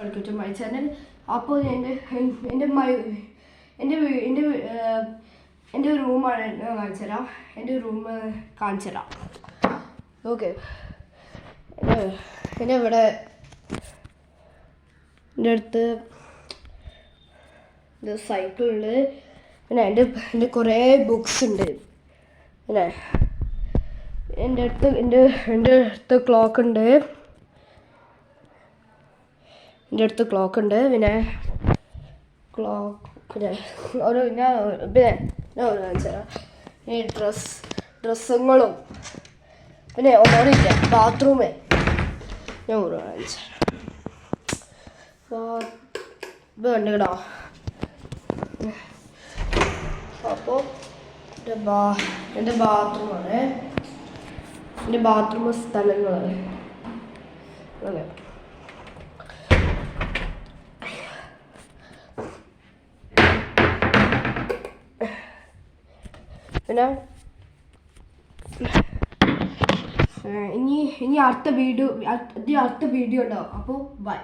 Welcome to my channel. അപ്പോൾ എൻ്റെ റൂമാണ് കാണിച്ചു തരാം. എൻ്റെ റൂം കാണിച്ചു തരാം. ഓക്കെ, എൻ്റെ ഇവിടെ എൻ്റെ അടുത്ത് സൈക്കിളുണ്ട്. പിന്നെ എൻ്റെ കുറേ ബുക്സ് ഉണ്ട്. പിന്നെ എൻ്റെ അടുത്ത് ക്ലോക്ക് ഉണ്ട്. പിന്നെ ഈ ഡ്രസ്സുകളും പിന്നെ ഒന്നുമില്ല ബാത്റൂമേ ഞാൻ ഓരോ കാണിച്ചു ഇത് കണ്ടുകിടോ. അപ്പോൾ എൻ്റെ ബാത്റൂമാണ്. എൻ്റെ ബാത്റൂം സ്ഥലങ്ങളാണ്. അതെ, പിന്നെ ഇനി അടുത്ത വീഡിയോ ഉണ്ടാവും. അപ്പോൾ ബൈ.